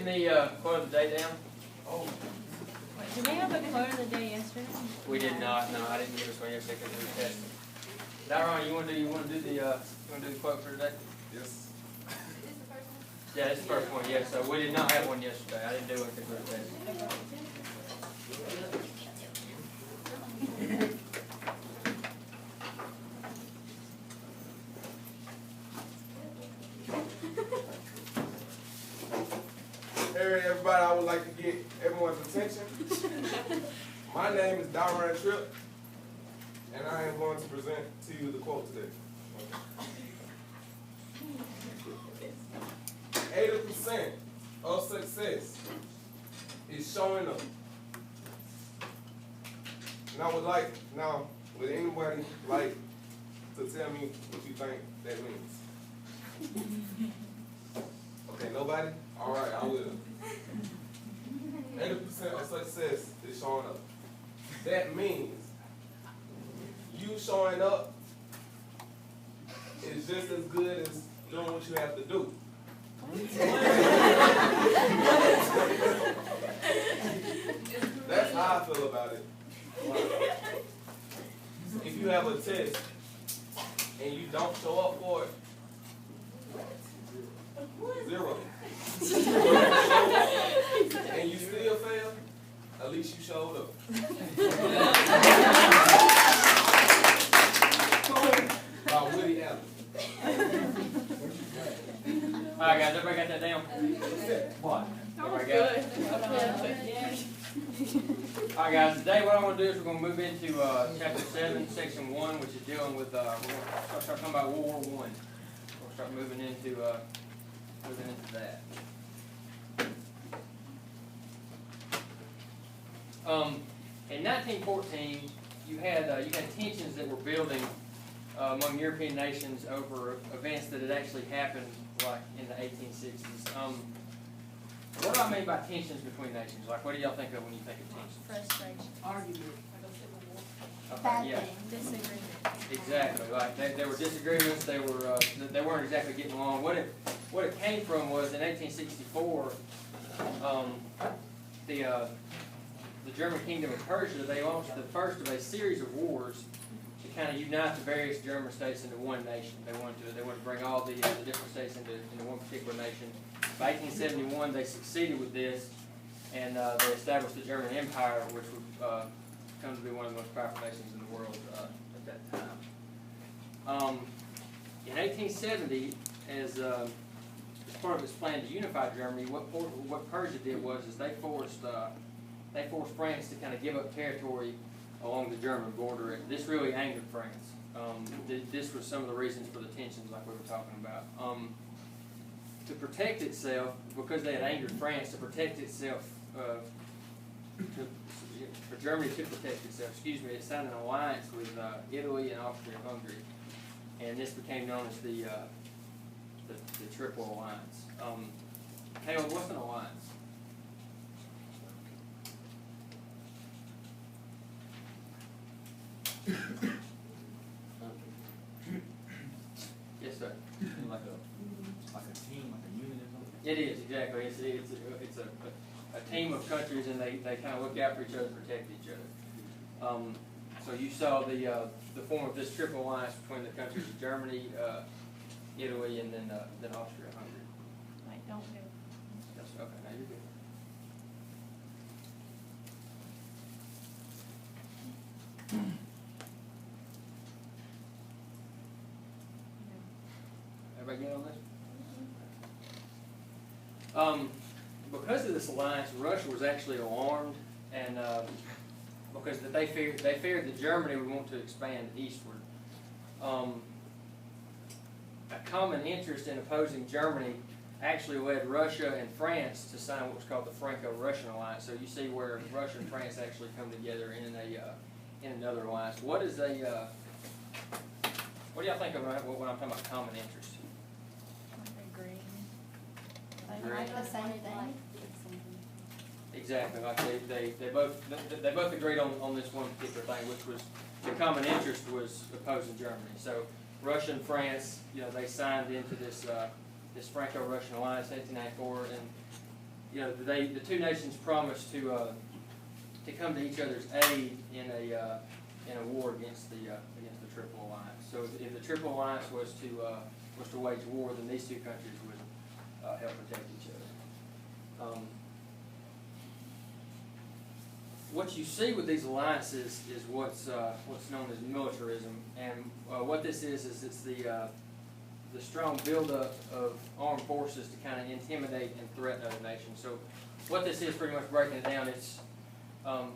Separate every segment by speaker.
Speaker 1: written the quote of the day down?
Speaker 2: Oh,
Speaker 3: Wait, did we have a quote of the day yesterday?
Speaker 1: We did not. No, I didn't give us one yesterday because we were testing. Daron, you want to do the quote for today?
Speaker 2: yes.
Speaker 1: Yeah, this is the first one. Yeah, so we did not have one yesterday. I didn't do one because we were testing.
Speaker 2: Hey everybody, I would like to get everyone's attention. My name is Daron Tripp, and I am going to present to you the quote today. 80% of success is showing up. And would anybody like to tell me what you think that means? Okay, nobody? All right, I will. 80% of success is showing up. That means you showing up is just as good as doing what you have to do. That's how I feel about it. If you have a test and you don't show up for it, 0. And you still fail, at least you showed up. By Woody Allen.
Speaker 1: All right, guys, everybody got that down? What? Everybody got it? All right, guys. Today, what I want to do is we're going to move into chapter 7, section 1, which is dealing with. We're going to start talking about World War I. We'll start moving into that. In 1914, you had tensions that were building among European nations over events that had actually happened, like in the 1860s. What do I mean by tensions between nations? Like, what do y'all think of when you think of tensions?
Speaker 3: Frustration.
Speaker 4: Argument.
Speaker 1: Okay, yeah,
Speaker 3: Disagreement.
Speaker 1: exactly. Like there were disagreements. They weren't exactly getting along. What it came from was in 1864, the German kingdom of Persia, they launched the first of a series of wars to kind of unite the various German states into one nation. They wanted to bring all the different states into one particular nation. By 1871, they succeeded with this, and they established the German Empire, which would come to be one of the most powerful nations in the world at that time. In 1870, as part of its plan to unify Germany, what Persia did was they forced France to kind of give up territory along the German border. This really angered France. This was some of the reasons for the tensions, like we were talking about. To protect itself, because they had angered France, to protect itself, for Germany to protect itself, it signed an alliance with Italy and Austria-Hungary, and this became known as the Triple Alliance. Caleb, what's an alliance? Yes, sir.
Speaker 5: Like a team, like a unit or something?
Speaker 1: It is, exactly. It's a team of countries, and they kind of look out for each other, protect each other. So you saw the form of this triple alliance between the countries of Germany, Italy, and then Austria-Hungary.
Speaker 3: Like, don't go.
Speaker 1: That's okay. Now you're good. Everybody get on this? Because of this alliance, Russia was actually alarmed, and because they feared that Germany would want to expand eastward. A common interest in opposing Germany actually led Russia and France to sign what was called the Franco-Russian alliance. So you see where Russia and France actually come together in another alliance. What do y'all think of when I'm talking about common interest?
Speaker 3: Agreeing.
Speaker 4: Like the same thing.
Speaker 1: Exactly, like they both agreed on this one particular thing, which was the common interest was opposing Germany. So Russia and France, they signed into this Franco-Russian alliance in 1894, and the two nations promised to come to each other's aid in a war against the Triple Alliance. So if the Triple Alliance was to wage war, then these two countries would help protect each other. What you see with these alliances is what's known as militarism, and what this is it's the strong buildup of armed forces to kind of intimidate and threaten other nations. So what this is, pretty much breaking it down, it's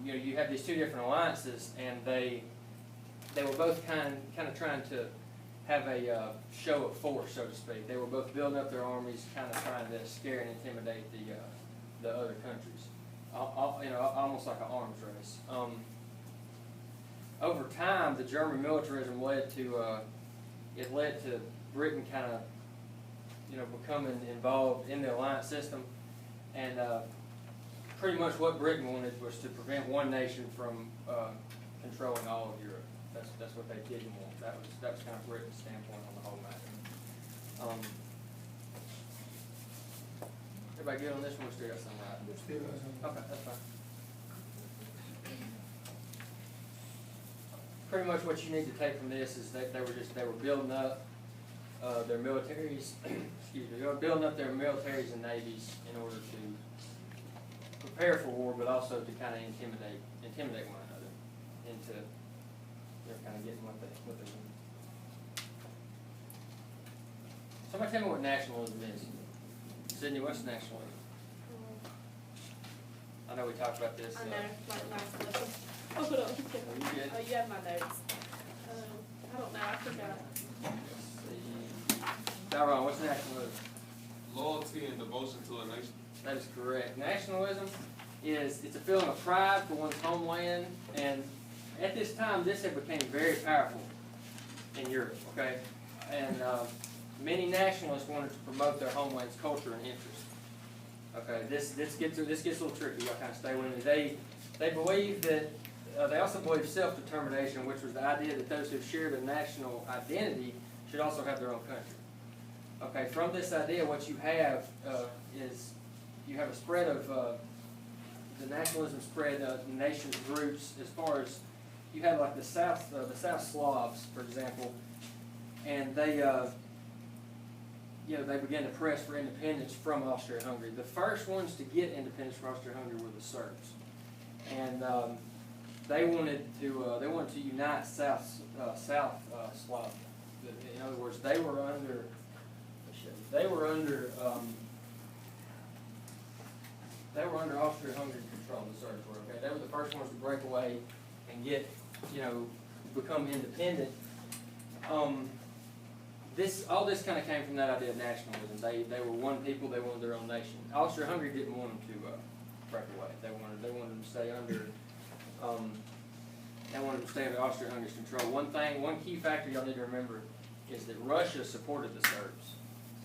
Speaker 1: you have these two different alliances, and they were both kind of trying to have a show of force, so to speak. They were both building up their armies, kind of trying to scare and intimidate the other countries. Almost like an arms race. Over time, the German militarism led to Britain kind of becoming involved in the alliance system, and pretty much what Britain wanted was to prevent one nation from controlling all of Europe. That's what they didn't want. That was kind of Britain's standpoint on the whole matter. Everybody good on this one? We still got something right? Okay, that's fine. Pretty much what you need to take from this is that they were building up their militaries. Excuse me, they were building up their militaries and navies in order to prepare for war, but also to kind of intimidate one another into kind of getting what they want. Somebody tell me what nationalism is. Sydney, what's nationalism? I know we talked about this.
Speaker 6: I know, like last level. Hold on.
Speaker 1: You good?
Speaker 6: Oh, you have my notes. I don't know, I forgot.
Speaker 1: Let's see. Tyrone, what's nationalism?
Speaker 2: Loyalty and devotion to a nation.
Speaker 1: That is correct. Nationalism it's a feeling of pride for one's homeland, and at this time, this had become very powerful in Europe. Okay, and many nationalists wanted to promote their homeland's culture and interest. Okay, this gets a little tricky. Y'all kind of stay with me. They believe that they also believe self-determination, which was the idea that those who shared a national identity should also have their own country. Okay, from this idea, what you have is you have a spread of the nationalism spread nations groups as far as you have like the South Slavs, for example, and they began to press for independence from Austria-Hungary. The first ones to get independence from Austria-Hungary were the Serbs, and they wanted to unite South Slav. In other words, they were under Austria-Hungary control. The Serbs were, okay. They were the first ones to break away and become independent. All this kind of came from that idea of nationalism. They were one people. They wanted their own nation. Austria-Hungary didn't want them to break away. They wanted them to stay under. They wanted them to stay under Austria-Hungary's control. One key factor y'all need to remember is that Russia supported the Serbs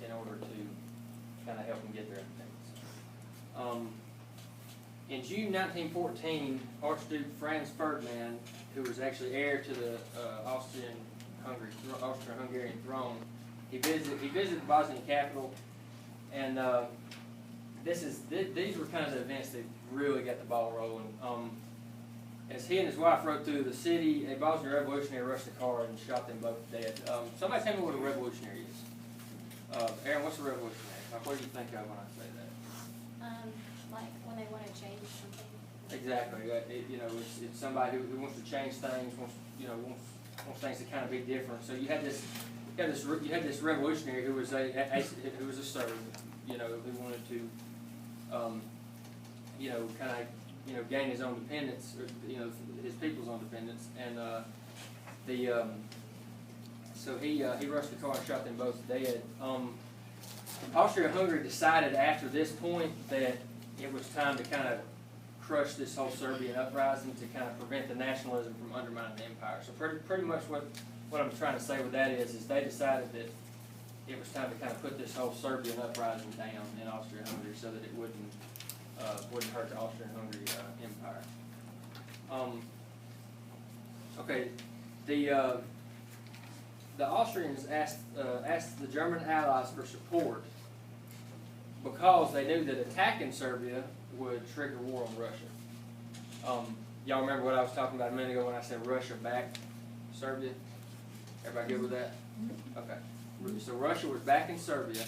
Speaker 1: in order to kind of help them get their independence. In June 1914, Archduke Franz Ferdinand, who was actually heir to the Austro-Hungarian throne, he visited the Bosnian capital, and these were kind of the events that really got the ball rolling. As he and his wife rode through the city, a Bosnian revolutionary rushed the car and shot them both dead. Somebody tell me what a revolutionary is. Aaron, what's a revolutionary? Like, what do you think of when I say that?
Speaker 4: Like when they want to change something.
Speaker 1: Exactly. It's somebody who wants to change things, wants things to kind of be different. So you had this revolutionary who was a Serb, who wanted to, kind of, gain his own independence, or, his people's own independence, and so he rushed the car and shot them both dead. Austria-Hungary decided after this point that it was time to kind of crush this whole Serbian uprising to kind of prevent the nationalism from undermining the empire. So pretty much what I'm trying to say with that is they decided that it was time to kind of put this whole Serbian uprising down in Austria-Hungary so that it wouldn't hurt the Austria-Hungary empire. Okay, the Austrians asked the German allies for support because they knew that attacking Serbia would trigger war on Russia. Y'all remember what I was talking about a minute ago when I said Russia backed Serbia? Everybody good with that? Okay. So Russia was backing Serbia,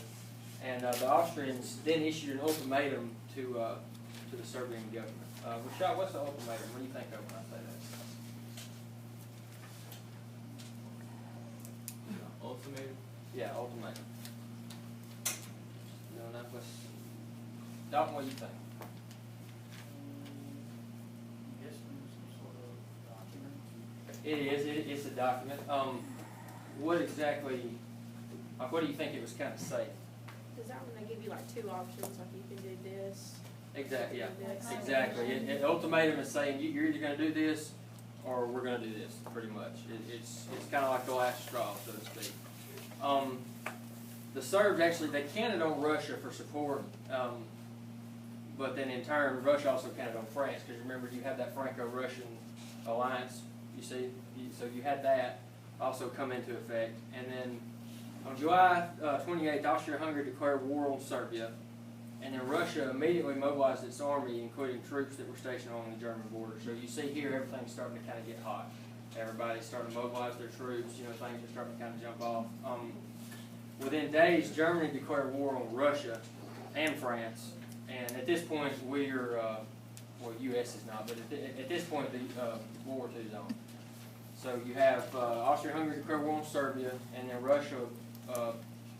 Speaker 1: and the Austrians then issued an ultimatum to the Serbian government. Rashad, what's the ultimatum? What do you think of when I say that?
Speaker 5: Ultimatum?
Speaker 1: Yeah, ultimatum. No, not what's. Dalton, what do you think?
Speaker 5: Guess some sort of document.
Speaker 1: It is. It's a document. What exactly? Like, what do you think it was kind of saying?
Speaker 6: Is that when they give you like two options, like you can do this?
Speaker 1: Exactly. Yeah.
Speaker 6: This.
Speaker 1: Exactly. It ultimatum is saying you're either going to do this or we're going to do this. Pretty much. It's kind of like the last straw, so to speak. The Serbs actually they counted on Russia for support, but then in turn Russia also counted on France because remember you have that Franco-Russian alliance. You see, so you had that also come into effect, and then on July 28th, Austria-Hungary declared war on Serbia, and then Russia immediately mobilized its army, including troops that were stationed along the German border. So you see here everything's starting to kind of get hot. Everybody's starting to mobilize their troops. You know, things are starting to kind of jump off. Within days, Germany declared war on Russia and France, and at this point we're, well, U.S. is not, but at this point the World War II is on. So you have Austria-Hungary declare war on Serbia, and then Russia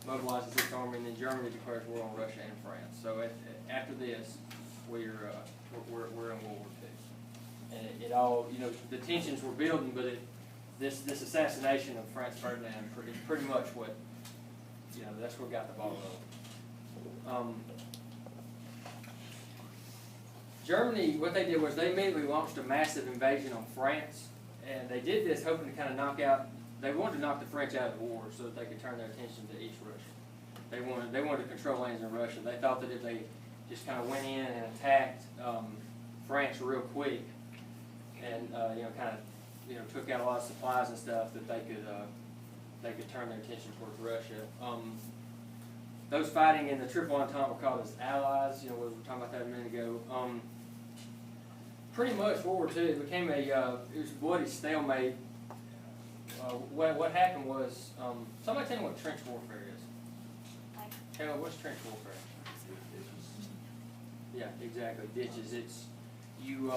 Speaker 1: mobilizes its army, and then Germany declares war on Russia and France. So after this, we're in World War II, and it all, you know, the tensions were building, but this assassination of Franz Ferdinand is pretty much what, you know, that's what got the ball rolling. Germany, what they did was they immediately launched a massive invasion on France, and they did this hoping to kind of knock out. They wanted to knock the French out of the war so that they could turn their attention to East Russia. They wanted to control lands in Russia. They thought that if they just kind of went in and attacked France real quick, and you know, kind of, you know, took out a lot of supplies and stuff, that they could turn their attention towards Russia. Those fighting in the Triple Entente were called as allies. You know, we were talking about that a minute ago. Pretty much World War II became it was a bloody stalemate. What happened was, somebody tell me what trench warfare is. Tell me, what's trench warfare? Yeah, exactly. Ditches. It's you.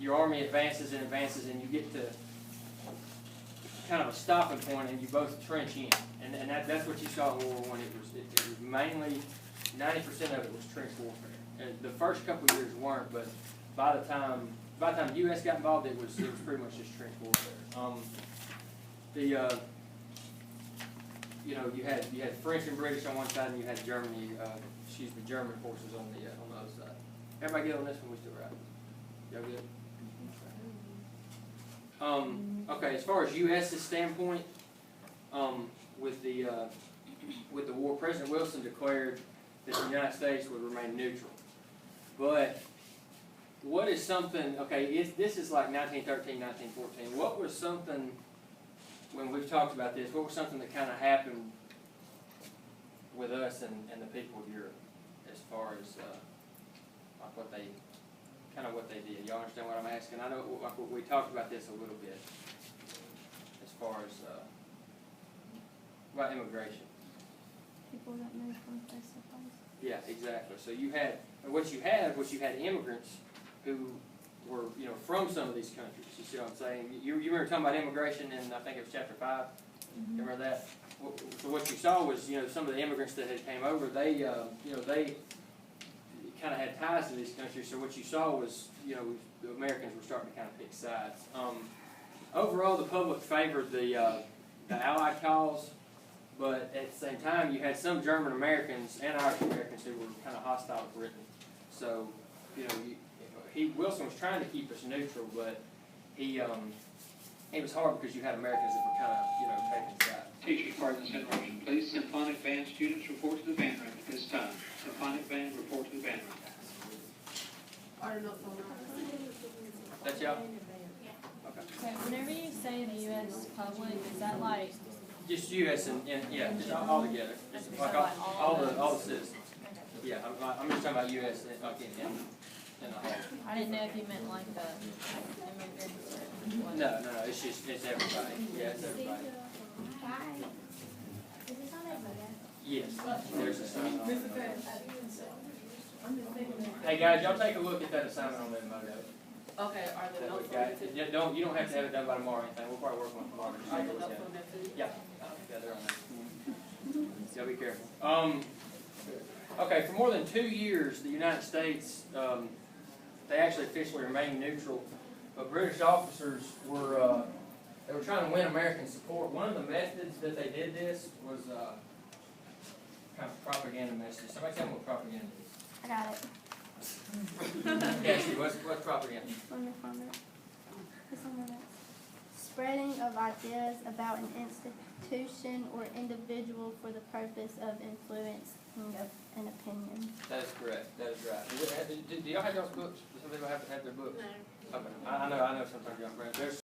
Speaker 1: Your army advances and advances, and you get to kind of a stopping point, and you both trench in. And that's what you saw in World War I. It was mainly 90% of it was trench warfare. And the first couple of years weren't, but by the time the U.S. got involved, it was pretty much just trench warfare. You know, you had French and British on one side, and you had Germany, German forces on the other side. Everybody get on this one? We still right? Y'all good? Okay, as far as U.S.'s standpoint, with the war, President Wilson declared that the United States would remain neutral. But what is something? Okay, this is like 1913, 1914. What was something? When we've talked about this, what was something that kind of happened with us and the people of Europe, as far as like what they did? Y'all understand what I'm asking? I know we talked about this a little bit, as far as about immigration.
Speaker 3: People that move from place to place.
Speaker 1: Yeah, exactly. So you had immigrants who were, you know, from some of these countries. You see what I'm saying? You remember talking about immigration in, I think it was chapter 5.
Speaker 3: Mm-hmm.
Speaker 1: Remember that? So what you saw was, you know, some of the immigrants that had came over, they, you know, they kind of had ties to these countries. So what you saw was, you know, the Americans were starting to kind of pick sides. Overall, the public favored the Allied cause, but at the same time, you had some German Americans and Irish Americans who were kind of hostile to Britain. So, you know, Wilson was trying to keep us neutral, but it was hard because you had Americans that were kind of, you know, taking sides.
Speaker 7: Teachers, pardon this interruption, please. Symphonic band students report to the band room at this time. Symphonic band report to the band room.
Speaker 6: I don't know if I'm
Speaker 1: That's y'all?
Speaker 4: Yeah.
Speaker 1: Okay.
Speaker 3: So whenever you say the U.S. public, is that like,
Speaker 1: Just U.S. and yeah, just all together. Just like all the citizens. Yeah, I'm just talking about US, like in the whole.
Speaker 3: I didn't know if you meant like the immigrants or what.
Speaker 1: No, it's just, it's everybody, yeah, it's everybody.
Speaker 4: Hi. Is this on there?
Speaker 1: Yes, there's a sign on it. Hey, guys, y'all take a look at that assignment on that moto.
Speaker 8: Okay, are the
Speaker 1: That
Speaker 8: notes
Speaker 1: we
Speaker 8: on
Speaker 1: got.
Speaker 8: the fifty?
Speaker 1: You don't have to have it done by tomorrow or anything, we'll probably work on it tomorrow. Just
Speaker 8: Are
Speaker 1: take a
Speaker 8: the
Speaker 1: look at
Speaker 8: notes
Speaker 1: it.
Speaker 8: on that fifty?
Speaker 1: Yeah, yeah, they're on there. So be careful. Okay, for more than 2 years, the United States, they actually officially remained neutral, but British officers were, they were trying to win American support. One of the methods that they did this was, kind of propaganda messages. Somebody tell me what propaganda is.
Speaker 4: I got it.
Speaker 1: Cassie, what's propaganda?
Speaker 4: Let me find it. It's on the next. Spreading of ideas about an institution or individual for the purpose of influencing an opinion.
Speaker 1: That is correct, that is right. Do y'all have y'all's books? Does some people have to have their books?
Speaker 6: No.
Speaker 1: Okay, I know sometimes y'all, there's